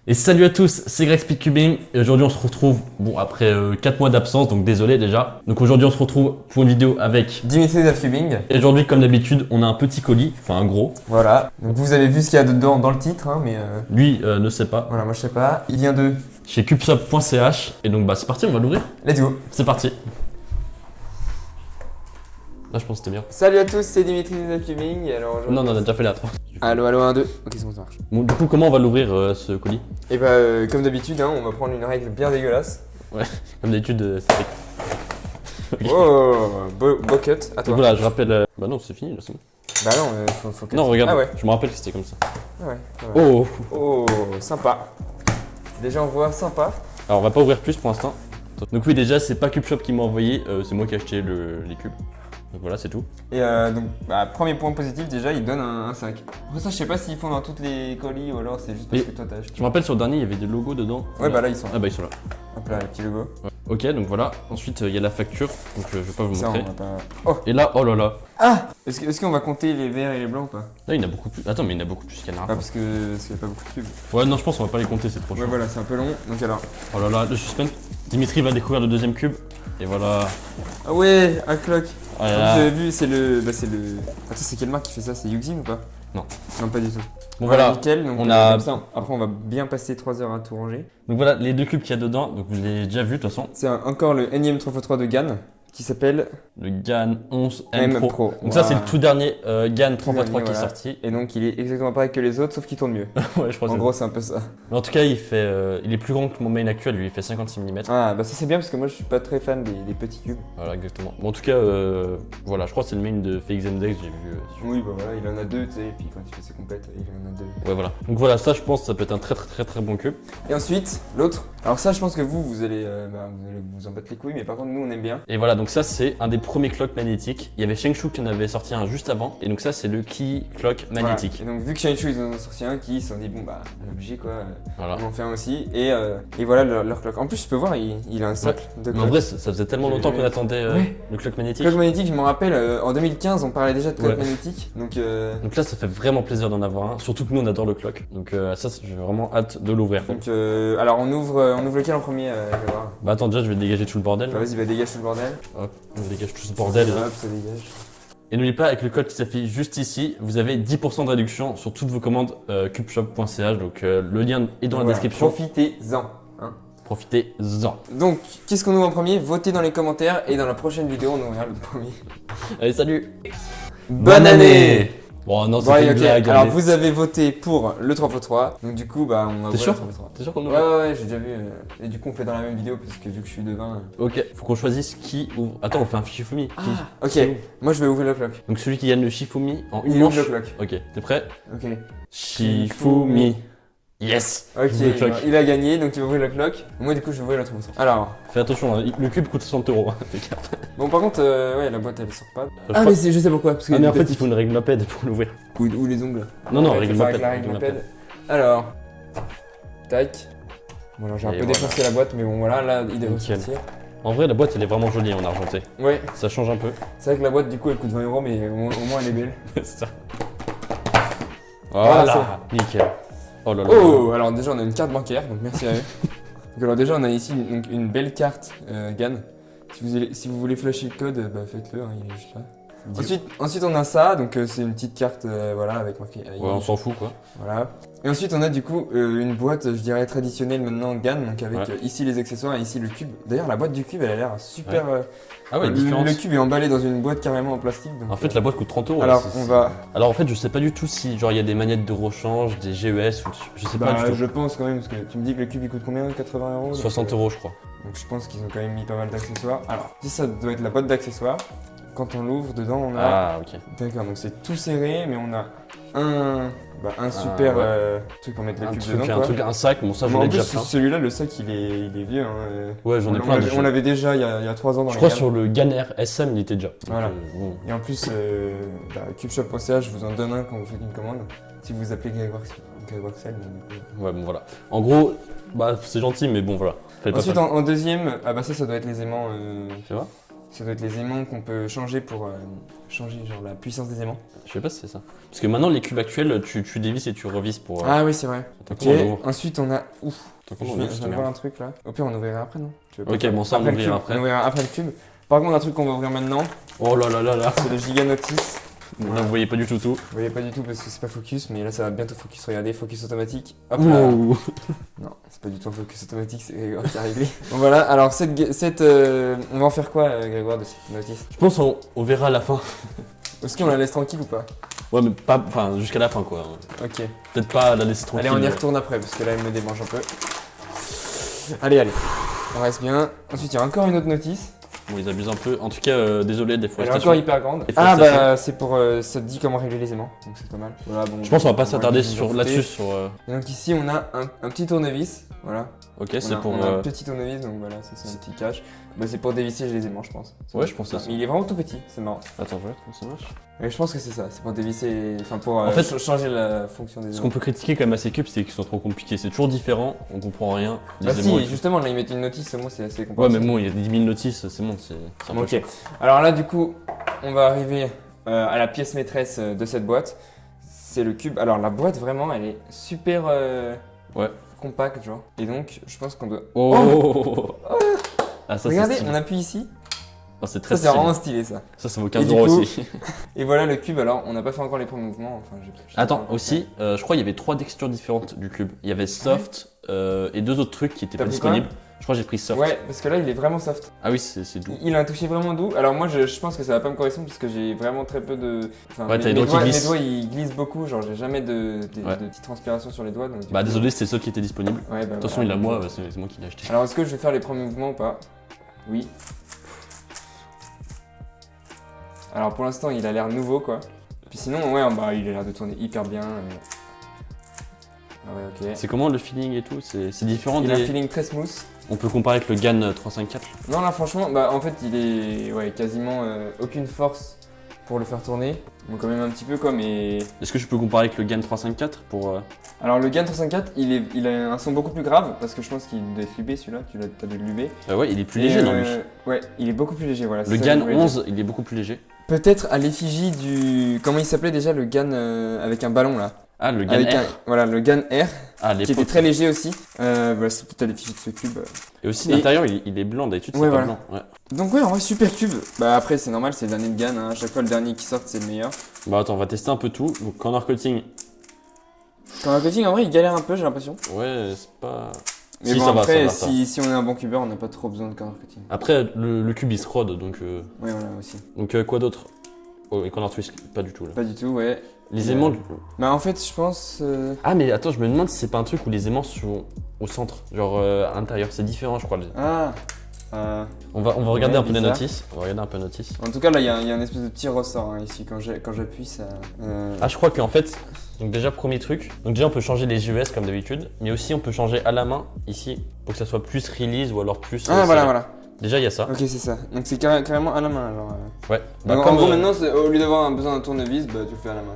Et salut à tous, c'est Greg Speedcubing et aujourd'hui on se retrouve, bon après 4 mois d'absence, donc désolé déjà. Donc aujourd'hui on se retrouve pour une vidéo avec Dimitri Cubing. Et aujourd'hui comme d'habitude on a un petit colis, enfin un gros. Voilà. Donc vous avez vu ce qu'il y a dedans dans le titre, hein, mais Lui ne sait pas. voilà, moi je sais pas. Il vient de Chez cubeshop.ch et donc bah c'est parti, on va l'ouvrir. Let's go. C'est parti. Là je pense que c'était bien. Salut à tous, c'est Dimitri Cubing. Alors Non, on a déjà fait la 3. Allo, allo, 1, 2. Ok, c'est bon, ça marche. Bon, du coup comment on va l'ouvrir ce colis? Et bah, comme d'habitude, hein, on va prendre une règle bien dégueulasse. Ouais, comme d'habitude c'est... Oh, beau cut. À Donc toi. voilà, je rappelle... Bah non c'est fini là, c'est bon. Bah non, faut cut. Non regarde, Ah ouais. je me rappelle que c'était comme ça. Ah ouais. Ah ouais. Oh. Oh, sympa. Déjà, on voit sympa. Alors on va pas ouvrir plus pour l'instant. Donc oui déjà c'est pas CubeShop qui m'a envoyé, c'est moi qui ai acheté les cubes. Donc voilà c'est tout. Et donc, bah, premier point positif, déjà, il donne un sac. Après ça, je sais pas s'ils font dans toutes les colis ou alors c'est juste parce Et- que toi t'as acheté. Je me rappelle sur le dernier il y avait des logos dedans. Ouais, bah là, ils sont là. Ah bah ils sont là. Hop là, le petit logo. Ouais. Ok donc voilà, ensuite il y a la facture, donc je vais pas vous Ça, on montrer. va pas. Oh! Et là, oh là là, Ah! Est-ce qu'on va compter les verts et les blancs ou pas? là il y en a beaucoup plus. Attends mais il y en a beaucoup plus qu'il y en a. Ah, parce qu'il n'y a pas beaucoup de cubes. Ouais non je pense qu'on va pas les compter, c'est trop Ouais, chaud. voilà, c'est un peu long. Donc alors. Oh là là, le suspense. Dimitri va découvrir le deuxième cube. Et voilà. Ah ouais, un clock. Oh là Comme là. j'avais vu, c'est le. Bah, c'est le. Attends, c'est quelle marque qui fait ça? C'est Yuxin ou pas? Non. Non, pas du tout. Bon voilà, nickel. Donc, on a- comme ça, après, on va bien passer 3 heures à tout ranger. donc voilà les deux cubes qu'il y a dedans, donc vous l'avez déjà vu de toute façon. C'est encore le énième 3x3 de GAN qui s'appelle Le GAN 11 M M Pro. Pro. Donc ça c'est le Voilà. tout dernier GAN 3x3 qui dernier, est voilà. sorti. Et donc, il est exactement pareil que les autres, sauf qu'il tourne mieux. Ouais je crois que En c'est gros, c'est un peu ça. Mais en tout cas, il est plus grand que mon main actuel, lui il fait 56 mm. Ah, bah ça, c'est bien parce que moi, je suis pas très fan des petits cubes. Voilà, exactement. Bon, en tout cas, voilà, je crois que c'est le main de FXMDX, j'ai vu. Oui, bah voilà, il en a deux, tu sais, et puis quand il fait ses compètes, il en a deux. Ouais, voilà. Donc voilà, ça je pense que ça peut être un très bon cube. Et ensuite, l'autre. Alors ça, je pense que vous allez vous en battre les couilles, mais par contre, nous, on aime bien. Et voilà, donc ça c'est un des premiers clocks magnétiques. Il y avait Shengshu qui en avait sorti un juste avant. Et donc ça c'est le Key Clock magnétique. Voilà. Et donc, vu que Shinichu, ils en ont sorti un, qui se sont dit, bon, bah, on est obligé, quoi. Voilà. On en fait un aussi. Et voilà leur clock. En plus, tu peux voir, il a un socle de Mais en clock. vrai, ça faisait tellement longtemps qu'on attendait Ouais. le clock magnétique. Clock magnétique, je m'en rappelle, en 2015, on parlait déjà de clock Ouais. magnétique. Donc, Donc là, ça fait vraiment plaisir d'en avoir un. Surtout que nous on adore le clock. Donc ça, j'ai vraiment hâte de l'ouvrir. alors, on ouvre lequel en premier, je vais voir. Bah attends, déjà je vais dégager tout le bordel. Bah, vas-y, bah, dégage tout le bordel. Hop, on dégage tout ce bordel. Hop, ça dégage. Et n'oubliez pas, avec le code qui s'affiche juste ici, vous avez 10% de réduction sur toutes vos commandes cubeshop.ch. Donc le lien est dans la Voilà, description. Profitez-en. Hein. Profitez-en. Donc, qu'est-ce qu'on ouvre en premier? Votez dans les commentaires et dans la prochaine vidéo, on ouvrira le premier. Allez, salut. Bonne année! Bon, non, c'est Bon, pas allez, une ok. blague. Alors, allez. vous avez voté pour le 3x3. Donc, du coup, bah, on va T'es ouvrir sûr le 3x3. T'es sûr qu'on Ouais, ouvre? ouais, j'ai déjà vu. Et du coup, on fait dans la même vidéo parce que vu que je suis devin. Ok, faut qu'on choisisse qui ouvre. Attends, on fait un Shifumi. Ok, Qui ouvre moi je vais ouvrir le clock. Donc celui qui gagne le Shifumi en une Il ouvre manche. le clock. Ok, t'es prêt? Ok. Shifumi. Yes. Ok, J'ouvre le clock. il a gagné donc il va ouvrir le clock. Moi, du coup, je vais ouvrir le 3x3. Alors, Fais attention, hein, le cube coûte 60 €. Fais gaffe. bon, par contre, ouais, la boîte elle sort pas. Je Ah, crois- mais je sais pourquoi. Parce que Ah mais en fait il faut une règle Maped pour l'ouvrir. ou les ongles. Non, non, Ouais, règle faut faire avec Maped. la règle Maped. Alors, tac. Bon, alors j'ai un Et peu voilà. défoncé la boîte, mais bon, voilà, là, il devrait Nickel. sortir. En vrai la boîte elle est vraiment jolie en argenté. Ouais, Ça change un peu. c'est vrai que la boîte, du coup, elle coûte 20 €, mais au moins elle est belle. C'est ça. Voilà, Voilà, nickel. Oh là là. Oh, alors déjà, on a une carte bancaire, donc merci à eux. Donc, alors, déjà, on a ici donc, une belle carte GAN. Si vous voulez flasher le code, bah, faites-le, hein, il est juste là. Ensuite, on a ça, donc c'est une petite carte voilà, avec marqué AI. Ouais, on s'en fout quoi. Voilà. Et ensuite, on a du coup une boîte, je dirais traditionnelle maintenant GAN, donc avec Ouais. ici les accessoires et ici le cube. D'ailleurs, la boîte du cube, elle a l'air super. Ah ouais, différence. le cube est emballé dans une boîte carrément en plastique. Donc, En fait la boîte coûte 30 €. alors, c'est- on va. Alors en fait je sais pas du tout si genre il y a des manettes de rechange, des GES ou je sais pas Bah, du tout. je pense quand même, parce que tu me dis que le cube il coûte combien? 80 €? 60 € je crois. Donc je pense qu'ils ont quand même mis pas mal d'accessoires. Alors, si ça doit être la boîte d'accessoires, quand on l'ouvre, dedans on a. Ah ok. D'accord, donc c'est tout serré, mais on a un super ouais. truc pour mettre le Un cube truc, dedans. Quoi. un sac, bon ça Mais j'en en ai plus, déjà plein. celui-là, le sac il est vieux. Hein. Ouais j'en ai plein déjà. On l'avait déjà il y a 3 ans dans Je les crois gammes. sur le Ganer SM il était déjà. Donc, Voilà. bon. Et en plus, cubeshop.ch, je vous en donne un quand vous faites une commande. Si vous appelez Gregwaxel. Ouais bon voilà. En gros, bah c'est gentil mais bon voilà. Fallait pas Ensuite, faire. en deuxième, ah bah ça doit être les aimants. Tu vois? Ça doit être les aimants qu'on peut changer pour changer genre la puissance des aimants. Je sais pas si c'est ça. Parce que maintenant, les cubes actuels, tu dévisses et tu revisses pour. Ah oui, c'est vrai. Attends, Ok, comment on ouvre ensuite on a... Ouf, Attends, je comment on viens ouvre, de cette voir merde un truc là. Au pire, on ouvrira après, non? Tu veux pas Ok, faire- bon, ça, on après le ouvrira cube. après. On ouvrira après le cube. Par contre, un truc qu'on va ouvrir maintenant, Oh là là là là. c'est le Giga Notice. Là, vous voyez pas du tout tout. Vous voyez pas du tout parce que c'est pas focus, mais là ça va bientôt focus. Regardez, focus automatique. Hop là. Ouh. Non, c'est pas du tout un focus automatique, c'est Grégoire qui a réglé. Bon voilà, alors on va en faire quoi, Grégoire, de cette notice? Je pense on verra à la fin. Est-ce qu'on la laisse tranquille ou pas? Ouais, mais pas. Enfin, jusqu'à la fin, quoi. Ok. Peut-être pas la laisser tranquille. Allez, on y retourne après parce que là elle me démange un peu. Allez, allez. On reste bien. Ensuite, il y a encore une autre notice. Bon, ils abusent un peu. En tout cas, désolé, des Elle est déforestation. encore hyper grande. Ah Déforestation. bah c'est pour ça te dit comment régler les aimants, donc c'est pas mal. Voilà, bon, Je pense qu'on va pas on s'attarder vous en foutez. là-dessus. Sur. Et donc ici on a un petit tournevis, voilà. Ok, On c'est a- pour. on a un petit tournevis, donc voilà, ça c'est un petit cache. Bah, c'est pour dévisser les aimants, je pense. Ouais, je pense que c'est ça. Mais il est vraiment tout petit, c'est marrant. Attends, je vais comment ça marche. Mais je pense que c'est ça, c'est pour dévisser, enfin pour En fait, changer la fonction des Ce aimants. qu'on peut critiquer quand même à ces cubes, c'est qu'ils sont trop compliqués. C'est toujours différent, on comprend rien. Bah Les aimants, si, ils- justement, là ils mettent une notice, moi c'est assez Ouais, compréhensible. mais bon, il y a 10 000 notices, c'est bon, c'est un peu Ok, chiant. alors là du coup, on va arriver à la pièce maîtresse de cette boîte. C'est le cube. Alors la boîte vraiment, elle est super Ouais. compacte, genre. Et donc, je pense qu'on doit... Oh, Ah, ça, Regardez, c'est stylé. on appuie ici. Ah, c'est très Ça c'est stylé. vraiment stylé ça. Ça vaut Et 15 du euros coup- aussi. Et voilà le cube, alors on n'a pas fait encore les premiers mouvements. Enfin, j'ai Attends, pas encore aussi, je crois qu'il y avait 3 textures différentes du cube. Il y avait soft et 2 autres trucs qui étaient T'as pas pris quoi disponibles. Je crois que j'ai pris fait. soft. Ouais, parce que là il est vraiment soft. Ah oui, c'est doux. Il a un toucher vraiment doux. Alors moi je pense que ça va pas me correspondre parce que j'ai vraiment très peu de... Enfin, Ouais, t'as les mes doigts qui glissent. mes doigts ils glissent beaucoup, genre j'ai jamais Ouais. de petites transpirations sur les doigts. Donc, du Bah coup- désolé, c'était le seul qui était disponible. Ouais, bah, Attention, voilà. il a moi, c'est moi qui l'ai acheté. Alors est-ce que je vais faire les premiers mouvements ou pas? Oui. Alors pour l'instant il a l'air nouveau quoi. Puis sinon ouais bah il a l'air de tourner hyper bien. Ah ouais ok. C'est comment le feeling et tout? C'est différent Il a un des... feeling très smooth. On peut comparer avec le GAN 354. Non là franchement bah en fait il est ouais quasiment aucune force pour le faire tourner. Bon quand même un petit peu quoi mais... Est-ce que je peux comparer avec le GAN 354 pour... Alors le GAN 304 il a un son beaucoup plus grave parce que je pense qu'il doit être lubé celui-là, t'as dû le luber. Ouais, il est plus Et, léger, non, lui. Ouais il est beaucoup plus léger voilà. Le c'est ça que GAN je voulais dire. 11, il est beaucoup plus léger. Peut-être à l'effigie du... Comment il s'appelait déjà le GAN avec un ballon là. Ah, le GAN Avec R. Voilà le GAN R Ah, qui était l'époque. très léger aussi. Bah, c'est peut-être à l'effigie de ce cube. Et aussi, Et- l'intérieur, il est blanc. D'habitude, c'est Ouais, pas voilà. blanc. Ouais. Donc ouais en vrai super cube. Bah après c'est normal c'est le dernier de GAN, hein. À chaque fois le dernier qui sort c'est le meilleur. Bah, attends, on va tester un peu tout. Donc, corner cutting, Quand un coaching en vrai il galère un peu j'ai l'impression. ouais, c'est pas... Mais Si, bon ça va, après ça va, ça si on est un bon cubeur on n'a pas trop besoin de corner cutting. Après, le cube, il se rôde, donc... Ouais voilà aussi. quoi d'autre? Oh, et corner twist, pas du tout, là. Pas du tout ouais. Les aimants... Bah en fait je pense... Ah, mais attends, je me demande si c'est pas un truc où les aimants sont au centre. Genre, à l'intérieur. C'est différent, je crois. Ah On va regarder Ouais, un peu les bizarre. notices. On va regarder un peu les notices. En tout cas là il y a un espèce de petit ressort hein, ici quand j'appuie ça... Ah, je crois qu'en fait, donc déjà premier truc, donc déjà on peut changer les US comme d'habitude, mais aussi on peut changer à la main ici pour que ça soit plus release ou alors plus. Ah voilà serré. voilà. Déjà il y a ça. Ok c'est ça. Donc c'est carrément à la main alors. Ouais. Donc, en comme, gros maintenant au lieu d'avoir besoin d'un tournevis bah tu le fais à la main.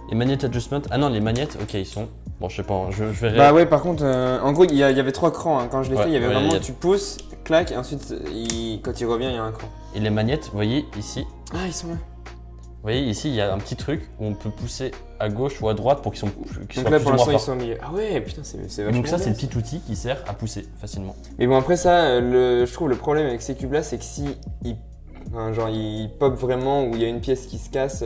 les magnet adjustment. Ah non, les magnettes, ok, ils sont. Bon, je sais pas, je verrai. Bah ouais par contre en gros il y avait 3 crans hein. Quand je l'ai Ouais, fait il y avait ouais, vraiment il y a- tu pousses, clac et ensuite quand il revient il y a un cran. Et les magnettes, vous voyez ici. Ah ils sont là. Vous voyez ici, il y a un petit truc où on peut pousser à gauche ou à droite pour qu'ils soient Donc plus là ou pour moins l'instant ils forts. sont au milieu. Ah ouais putain c'est Et vachement donc ça, c'est bien, le petit outil qui sert à pousser facilement. Mais bon après ça, je trouve le problème avec ces cubes là c'est que si genre ils pop vraiment ou il y a une pièce qui se casse.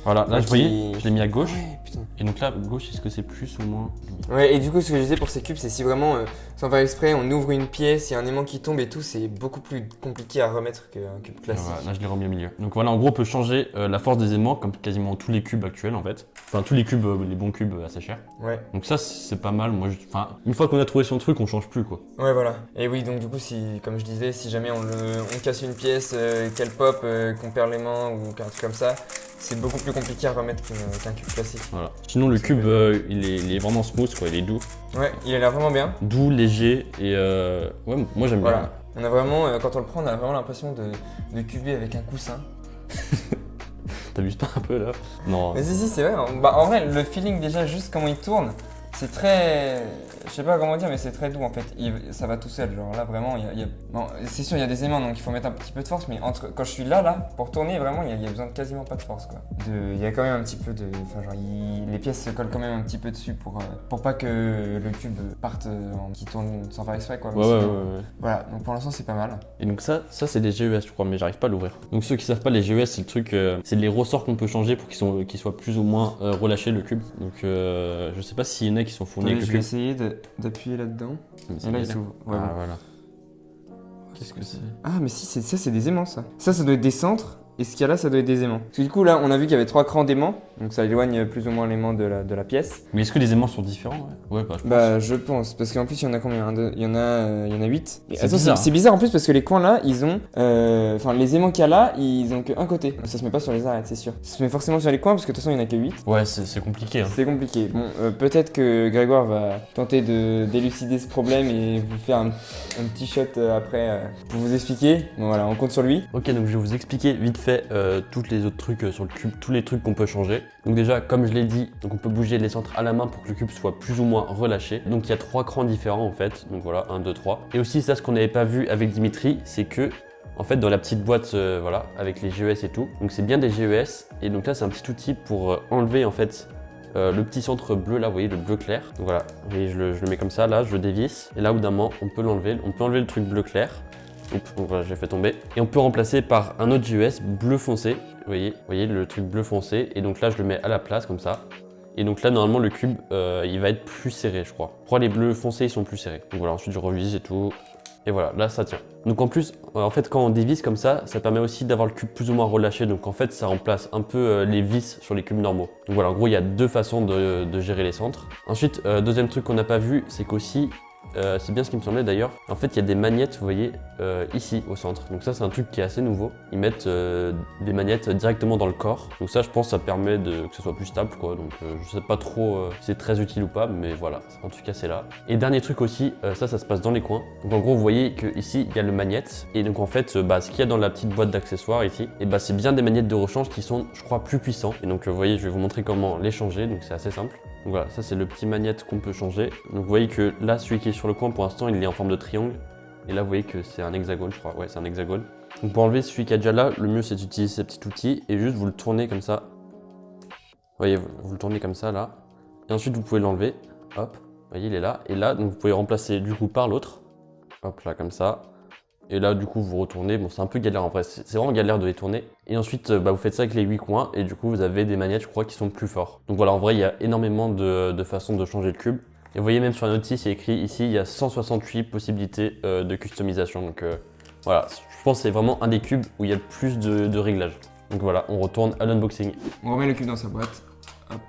Voilà, là, Donc vous voyez, il- je l'ai mis à gauche. Ouais putain. Et donc là, gauche, est-ce que c'est plus ou moins? Ouais et du coup ce que je disais pour ces cubes c'est si vraiment sans faire exprès on ouvre une pièce, il y a un aimant qui tombe et tout c'est beaucoup plus compliqué à remettre qu'un cube classique. Voilà, là je l'ai remis au milieu. Donc voilà, en gros on peut changer la force des aimants comme quasiment tous les cubes actuels en fait. Enfin tous les cubes, les bons cubes assez chers. Ouais. Donc ça c'est pas mal. Moi, enfin une fois qu'on a trouvé son truc, on change plus quoi. Ouais voilà. Et oui donc du coup si comme je disais si jamais on casse une pièce, qu'elle pop, qu'on perd l'aimant ou qu'un truc comme ça, c'est beaucoup plus compliqué à remettre qu'un cube classique. Voilà. Sinon le cube il est vraiment smooth quoi, il est doux. Ouais il a l'air vraiment bien. Doux, léger et ouais moi j'aime bien. Voilà. On a vraiment, quand on le prend on a vraiment l'impression de cuber avec un coussin. T'abuses pas un peu là? Non. Mais si c'est vrai, bah, en vrai le feeling déjà juste comment il tourne, c'est très... Je sais pas comment dire, mais c'est très doux en fait. Ça va tout seul, genre là vraiment, bon, c'est sûr, il y a des aimants, donc il faut mettre un petit peu de force, mais quand je suis là, pour tourner, vraiment, il y a besoin de quasiment pas de force, quoi. Il y a quand même un petit peu de... Enfin, genre, les pièces se collent quand même un petit peu dessus pour pas que le cube parte, qui tourne sans faire exprès, quoi. Ouais. Voilà, donc pour l'instant, c'est pas mal. Et donc ça c'est des GES, je crois, mais j'arrive pas à l'ouvrir. Donc ceux qui savent pas, les GES, c'est le truc, c'est les ressorts qu'on peut changer pour qu'ils soient plus ou moins relâchés, le cube. Donc je sais pas s'il y en a qui sont fournis avec le Je vais cube. essayer d'appuyer là-dedans. Et là, il s'ouvre. Ouais, Ah bon. voilà. Qu'est-ce que c'est? Ah, mais si, ça, c'est des aimants, ça. Ça doit être des centres. Et ce qu'il y a là, ça doit être des aimants. Parce que du coup, là, on a vu qu'il y avait 3 crans d'aimants. Donc ça éloigne plus ou moins l'aimant de la pièce. Mais est-ce que les aimants sont différents? Ouais, pas. Bah, je pense. Parce qu'en plus, il y en a combien? Il y en a 8. C'est bizarre. C'est bizarre en plus parce que les coins là, ils ont. Enfin, les aimants qu'il y a là, ils ont qu'un côté. Ça se met pas sur les arêtes, c'est sûr. Ça se met forcément sur les coins parce que de toute façon, il y en a que 8. Ouais, c'est compliqué. Hein. C'est compliqué. Bon, peut-être que Grégoire va tenter de d'élucider ce problème et vous faire un petit shot après pour vous expliquer. Bon, voilà, on compte sur lui. Ok, donc je vais vous expliquer vite fait tous les autres trucs sur le cube, tous les trucs qu'on peut changer. Donc déjà, comme je l'ai dit, donc on peut bouger les centres à la main pour que le cube soit plus ou moins relâché. Donc il y a 3 crans différents en fait. Donc voilà, 1, 2, 3. Et aussi ça, ce qu'on n'avait pas vu avec Dimitri, c'est que en fait dans la petite boîte, voilà, avec les GES et tout. Donc c'est bien des GES. Et donc là c'est un petit outil pour enlever en fait le petit centre bleu là, vous voyez, le bleu clair. Donc voilà, vous voyez, je le mets comme ça, là, je le dévisse. Et là, au bout d'un moment, on peut l'enlever. On peut enlever le truc bleu clair. Oups, donc voilà, j'ai fait tomber. Et on peut remplacer par un autre GES bleu foncé. Vous voyez le truc bleu foncé. Et donc là, je le mets à la place comme ça. Et donc là, normalement, le cube, il va être plus serré, je crois. Je crois les bleus foncés, ils sont plus serrés. Donc voilà, ensuite je revise et tout. Et voilà, là, ça tient. Donc en plus, en fait, quand on dévisse comme ça permet aussi d'avoir le cube plus ou moins relâché. Donc en fait, ça remplace un peu les vis sur les cubes normaux. Donc voilà, en gros, il y a 2 façons de gérer les centres. Ensuite, deuxième truc qu'on n'a pas vu, c'est qu'aussi, c'est bien ce qui me semblait d'ailleurs. En fait, il y a des magnettes, vous voyez, ici au centre. Donc ça, c'est un truc qui est assez nouveau. Ils mettent des magnettes directement dans le corps. Donc ça, je pense, ça permet que ce soit plus stable, quoi. Donc je sais pas trop si c'est très utile ou pas, mais voilà. En tout cas, c'est là. Et dernier truc aussi, ça se passe dans les coins. Donc en gros, vous voyez que ici, il y a le magnète. Et donc en fait, ce qu'il y a dans la petite boîte d'accessoires ici, et c'est bien des magnettes de rechange qui sont, je crois, plus puissants. Et donc vous voyez, je vais vous montrer comment les changer. Donc c'est assez simple. Donc voilà, ça c'est le petit magnète qu'on peut changer. Donc vous voyez que là, celui qui est sur le coin, pour l'instant, il est en forme de triangle. Et là, vous voyez que c'est un hexagone, je crois. Ouais, c'est un hexagone. Donc pour enlever celui qui est déjà là, le mieux c'est d'utiliser ce petit outil et juste vous le tournez comme ça. Vous voyez, vous le tournez comme ça là. Et ensuite, vous pouvez l'enlever. Hop, vous voyez, il est là. Et là, donc vous pouvez remplacer du coup par l'autre. Hop, là, comme ça. Et là, du coup, vous retournez. Bon, c'est un peu galère en vrai. C'est vraiment galère de les tourner. Et ensuite, vous faites ça avec les 8 coins. Et du coup, vous avez des magnettes, je crois, qui sont plus forts. Donc voilà, en vrai, il y a énormément de façons de changer le cube. Et vous voyez, même sur la notice, il y a écrit ici, il y a 168 possibilités de customisation. Donc voilà, je pense que c'est vraiment un des cubes où il y a le plus de réglages. Donc voilà, on retourne à l'unboxing. On remet le cube dans sa boîte. Hop.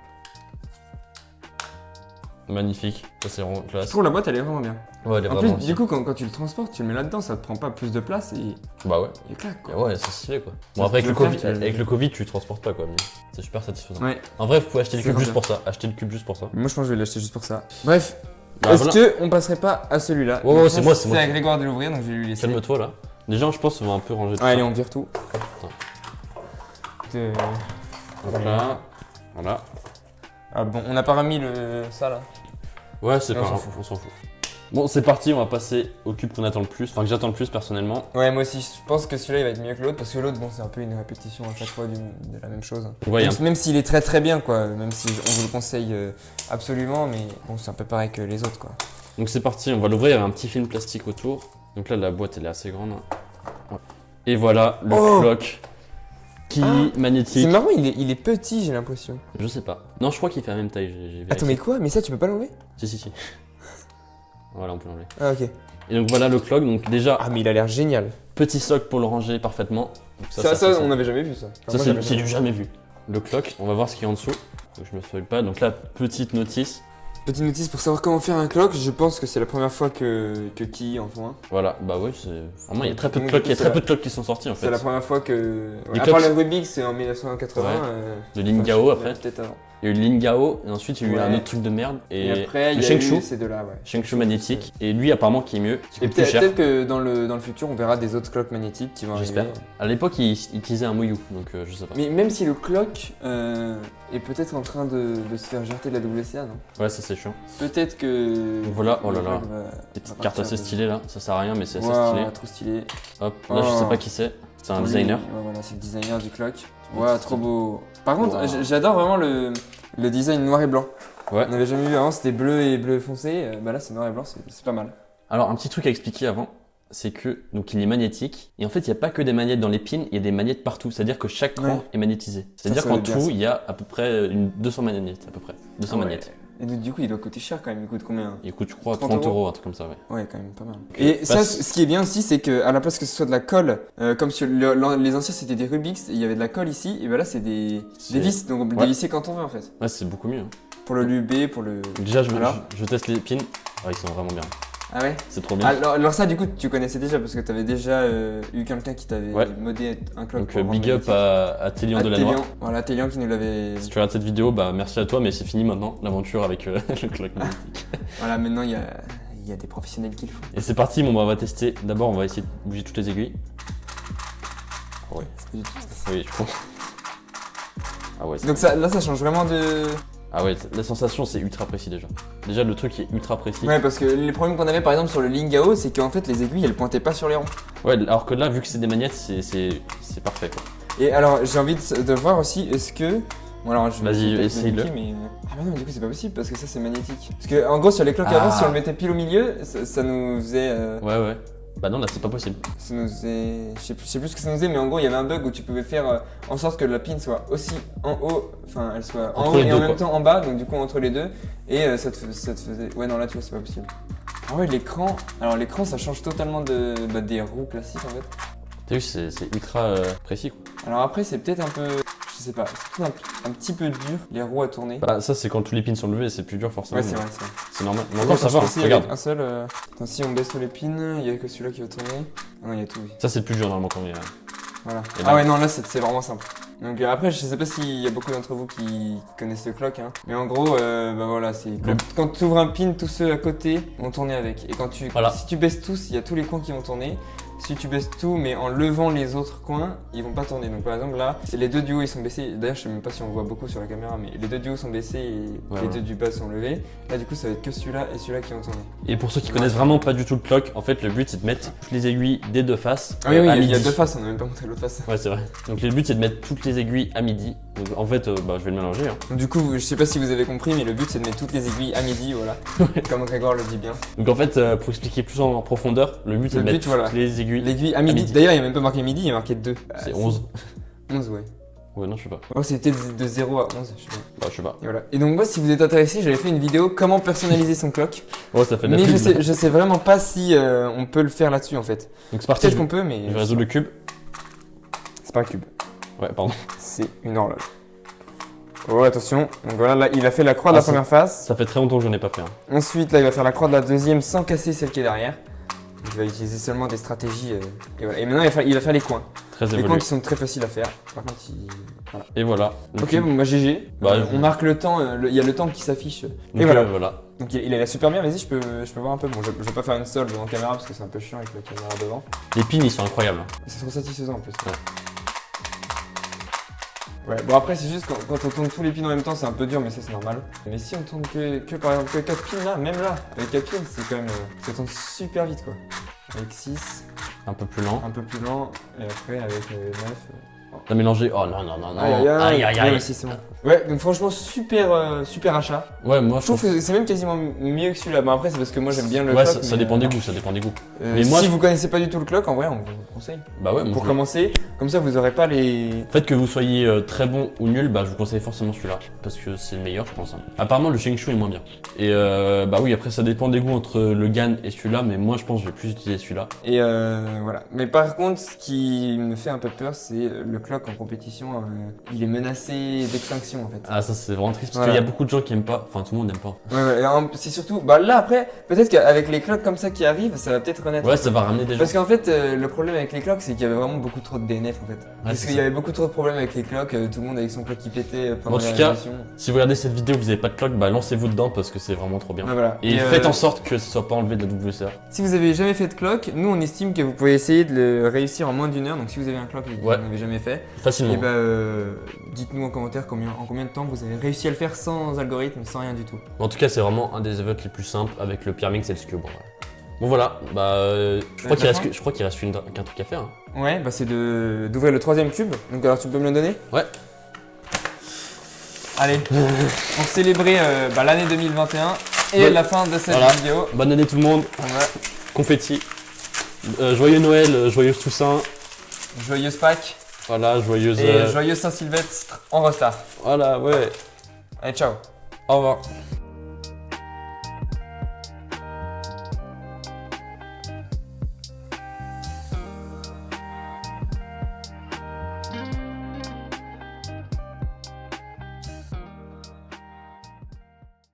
Magnifique, ça c'est vraiment classe. Je trouve la boîte, elle est vraiment bien. Ouais, elle est En vraiment plus, du coup, quand tu le transportes, tu le mets là-dedans, ça te prend pas plus de place et bah ouais. il claque quoi. Ouais, c'est stylé quoi. Ça, Bon après tu avec veux le, faire, COVID, tu veux- avec le Covid tu transportes pas quoi, mais c'est super satisfaisant. Ouais. En vrai vous pouvez acheter le C'est cube vrai. juste pour ça, acheter le cube juste pour ça. Moi, je pense que je vais l'acheter juste pour ça. Bref. Bah, Est-ce voilà. qu'on passerait pas à celui-là? Ouais, Donc, c'est moi, c'est moi. C'est à Grégoire de l'ouvrir, donc je vais lui laisser. Calme-toi là. Déjà je pense qu'on va un peu ranger tout Ouais, ça. allez, on vire tout. Hop là, voilà. Ah bon, on n'a pas remis ça là. Ouais c'est On pas s'en grave, on s'en fout. Bon c'est parti, on va passer au cube qu'on attend le plus, enfin que j'attends le plus personnellement. Ouais, moi aussi, je pense que celui-là il va être mieux que l'autre parce que l'autre, bon, c'est un peu une répétition à chaque fois de la même chose. Ouais, Même s'il est très très bien, quoi, même si on vous le conseille absolument, mais bon, c'est un peu pareil que les autres, quoi. Donc c'est parti, on va l'ouvrir, il y a un petit film plastique autour. Donc là la boîte elle est assez grande. Ouais. Et voilà le Oh clock qui C'est magnétique. marrant, il est petit, j'ai l'impression. Je sais pas. Non je crois qu'il fait la même taille, j'ai vérifié. Attends, mais quoi? Mais ça, tu peux pas l'enlever? Si. Voilà on peut l'enlever. Ah, ok. Et donc voilà le clock, donc déjà Ah, mais il a l'air génial. petit socle pour le ranger parfaitement. Donc Ça, on n'avait jamais vu ça. Enfin, ça moi, j'avais c'est jamais du jamais vu. Le clock, on va voir ce qu'il y a en dessous. Donc je me spoil pas. Donc là petite notice. Petite notice pour savoir comment faire un clock, je pense que c'est la première fois que Ki en font un. Voilà, bah ouais, c'est vraiment il y a très peu de Donc, clocks, il y a c'est très la- peu de clocks qui sont sortis en fait. C'est la première fois que. Les à part clocks- le Rubik, c'est en 1980. De Lingao enfin, après. Peut-être avant. il y a eu Lingao, et ensuite il y a eu un Ouais. autre truc de merde. Et après, le il y a Shengshu. eu ces deux-là, ouais. Shengshu magnétique, et lui apparemment qui est mieux, qui Et coûte plus cher. peut-être que dans le futur, on verra des autres cloques magnétiques qui vont arriver. J'espère. À l'époque, il utilisait un Muyu, donc je sais pas. Mais même si le clock est peut-être en train de se faire jeter de la WCA, non? Ouais, ça c'est chiant. Peut-être que. Donc voilà, oh là le là. clock va- Des petites va cartes partir assez de- stylées là, ça sert à rien, mais c'est assez Waouh, stylé. trop stylé. Hop, là je Oh. sais pas qui c'est, c'est un Oui, designer. Ouais, voilà, c'est le designer du clock. Ouais, Ouais, c'est trop stylé. beau. Par contre, Wow. j'adore vraiment le design noir et blanc. Ouais. On n'avait jamais vu avant, c'était bleu et bleu foncé. Bah là, c'est noir et blanc, c'est pas mal. Alors un petit truc à expliquer avant, c'est que donc il est magnétique et en fait il n'y a pas que des magnettes dans les pins, il y a des magnettes partout, c'est-à-dire que chaque cran Ouais. est magnétisé. C'est-à-dire ça qu'en veut dire tout ça. il y a à peu près 200 magnettes, à peu près 200 Ouais. magnettes. Et donc, du coup, il doit coûter cher quand même. Il coûte combien? Il coûte je crois 30 30 euros, un truc comme ça, ouais. Ouais, quand même pas mal. Et ça, Passe. ce qui est bien aussi, c'est qu'à la place que ce soit de la colle, comme sur les anciens c'était des Rubik's, il y avait de la colle ici, et bah là c'est des vis, donc on peut le Ouais. dévisser quand on veut en fait. Ouais, c'est beaucoup mieux. Hein. Pour le l'UB, pour le. Déjà Alors je teste les pins, ah, ils sont vraiment bien, Ah ouais? c'est trop bien. Alors ça, du coup, tu connaissais déjà parce que t'avais déjà eu quelqu'un qui t'avait Ouais. modé un clock. Donc pour big rendre up à Télian magnétique. Delanois. Télian. Voilà, Télian qui nous l'avait. Si tu regardes cette vidéo, bah merci à toi, mais c'est fini maintenant, l'aventure avec le clock magnétique. Voilà, maintenant il y a des professionnels qui le font. Et c'est parti, bon bah on va tester. D'abord on va essayer de bouger toutes les aiguilles. Ouais, C'est pas du tout ça. oui je pense. Ah ouais, Donc ça, là, ça change vraiment de. ah ouais, la sensation c'est ultra précis déjà. Déjà le truc est ultra précis. Ouais, parce que les problèmes qu'on avait par exemple sur le Lingao, c'est qu'en fait les aiguilles elles pointaient pas sur les ronds. Ouais, alors que là vu que c'est des magnettes, c'est parfait quoi. Et alors, j'ai envie de voir aussi, est-ce que. Bon, alors, je Vas-y, vais peut-être essaye-le. le niquer, mais. Ah, bah non, mais du coup, c'est pas possible parce que ça, c'est magnétique. Parce que, en gros, sur les cloques Ah. avant, si on le mettait pile au milieu, ça nous faisait. Ouais ouais. Bah non là c'est pas possible. Ça nous faisait. Je sais plus ce que ça nous faisait, mais en gros, il y avait un bug où tu pouvais faire en sorte que la pin soit aussi en haut, enfin, elle soit en Entre haut les et deux, en même quoi. temps en bas, donc du coup, entre les deux. Et ça te faisait. Ouais, non, là, tu vois, c'est pas possible. Ah ouais, l'écran. Alors, l'écran, ça change totalement des roues classiques en fait. T'as vu, c'est ultra précis quoi. Alors, après, c'est peut-être un peu. Je sais pas, c'est peut-être un petit peu dur, les roues à tourner. Bah ça c'est quand tous les pins sont levés, c'est plus dur forcément. Ouais, c'est mais vrai, c'est vrai. C'est normal. Mais Encore, encore ça va, si regarde. avec un seul. Attends, si on baisse tous les pins, il y a que celui-là qui va tourner. Ah non, il y a tout, oui. Ça c'est le plus dur normalement quand il y a. Voilà. Et Ah là- ouais, non, là c'est vraiment simple. Donc après, je sais pas s'il y a beaucoup d'entre vous qui connaissent le clock, hein. Mais en gros, bah voilà, c'est quand tu ouvres un pin, tous ceux à côté vont tourner avec. Et Voilà. si tu baisses tous, il y a tous les coins qui vont tourner. Si tu baisses tout, mais en levant les autres coins, ils vont pas tourner. Donc par exemple là, les deux du haut ils sont baissés. D'ailleurs, je sais même pas si on voit beaucoup sur la caméra, mais les deux du haut sont baissés et les deux du bas sont levés. Là, du coup, ça va être que celui-là et celui-là qui vont tourner. Et pour ceux qui connaissent vraiment pas du tout le clock, en fait le but c'est de mettre toutes les aiguilles des deux faces Ah oui, oui, à il y a midi. deux faces, on a même pas montré l'autre face. Ouais c'est vrai. Donc le but c'est de mettre toutes les aiguilles à midi. Donc en fait bah, je vais le mélanger. Hein. Donc, du coup, je sais pas si vous avez compris, mais le but c'est de mettre toutes les aiguilles à midi, voilà. Comme Grégoire le dit bien. Donc en fait pour expliquer plus en profondeur, le but c'est de Le but, mettre voilà. toutes les aiguilles. L'aiguille à midi. midi. D'ailleurs, il n'y a même pas marqué midi, il y a marqué 2. C'est 11. 11, ouais. Ouais non je sais pas. Oh, c'était de 0 à 11, je sais pas. Bah je sais pas. Et voilà. Et donc, moi, si vous êtes intéressé, j'avais fait une vidéo comment personnaliser son clock. Oh ça fait de la Mais pub. je sais vraiment pas si on peut le faire là-dessus en fait. Donc c'est parti. Peut-être Je qu'on peut, mais. vais résoudre le cube. C'est pas un cube, Ouais pardon. c'est une horloge. Oh, attention. Donc voilà, là, il a fait la croix de Ah, la première face. Ça fait très longtemps que je n'en ai pas fait. Hein. Ensuite, là, il va faire la croix de la deuxième sans casser celle qui est derrière. Donc, il va utiliser seulement des stratégies. Et voilà. Et maintenant, il va faire les coins. Très Les évolué. coins qui sont très faciles à faire. Par contre, voilà. Et voilà. Le Ok, cube. bon, bah GG. Bah, On marque le temps, il y a le temps qui s'affiche. Donc, Et voilà. voilà. Donc il a l'air super bien, vas-y, je peux voir un peu. Bon, je vais pas faire une seule devant caméra parce que c'est un peu chiant avec la caméra devant. Les pins ils sont incroyables. Hein. C'est trop satisfaisant en plus. Ouais. Ouais, bon après c'est juste quand on tourne tous les pins en même temps c'est un peu dur mais ça c'est normal. Mais si on tourne que par exemple que 4 pins là, même là, avec 4 pins c'est quand même... ça tourne super vite quoi. Avec 6, Un peu plus lent. un peu plus lent, et après avec 9... T'as mélangé. Oh non non non non. Aïe aïe aïe, aïe. Ouais, si, c'est bon. Ouais, donc franchement super achat. Ouais moi Je trouve que c'est même quasiment mieux que celui-là. Bon après c'est parce que moi j'aime bien le Ouais clock. ça mais, dépend des goûts, ça dépend des goûts. Mais moi, si je- vous connaissez pas du tout le clock, en vrai on vous le conseille. Bah ouais, moi, Pour je- commencer, comme ça vous aurez pas les... Faites que vous soyez très bon ou nul, bah je vous conseille forcément celui-là parce que c'est le meilleur je pense. Hein. Apparemment le Shengshu est moins bien. Et bah oui après ça dépend des goûts entre le GAN et celui-là, mais moi je pense que je vais plus utiliser celui-là. Et voilà. Mais par contre, ce qui me fait un peu peur, c'est le clock en compétition, il est menacé d'extinction en fait. Ah, ça c'est vraiment triste parce Voilà. qu'il y a beaucoup de gens qui aiment pas, enfin tout le monde n'aime pas. Ouais, c'est surtout, bah là après, peut-être qu'avec les clocks comme ça qui arrivent, ça va peut-être renaître. Ouais, ça va ramener des gens. Parce qu'en fait, le problème avec les clocks, c'est qu'il y avait vraiment beaucoup trop de DNF en fait. Parce c'est qu'il y ça. avait beaucoup trop de problèmes avec les clocks, tout le monde avec son clock qui pétait pendant En tout la cas, révolution. Si vous regardez cette vidéo, vous n'avez pas de clock, bah lancez-vous dedans parce que c'est vraiment trop bien. Ouais, voilà. Et faites en sorte que ce soit pas enlevé de la WCR. Si vous avez jamais fait de clock, nous on estime que vous pouvez essayer de le réussir en moins d'une heure. Donc si vous avez un clock et que Ouais. vous n'avez jamais fait, Facilement. et bah dites-nous en commentaire en combien de temps vous avez réussi à le faire sans algorithme, sans rien du tout. En tout cas, c'est vraiment un des events les plus simples avec le Pyramix et le Scube. Bon voilà, je crois qu'il reste qu'un truc à faire. Hein. Ouais, bah c'est d'ouvrir le troisième cube. Donc alors tu peux me le donner? Ouais. Allez, pour célébrer l'année 2021 et la fin de cette vidéo. Bonne année tout le monde. Ouais. Confetti. Joyeux Noël, joyeuse Toussaint. Joyeuse Pâques. Voilà, joyeuse. Et joyeuse Saint-Sylvestre en retard. Voilà, ouais. Allez, ciao. Au revoir.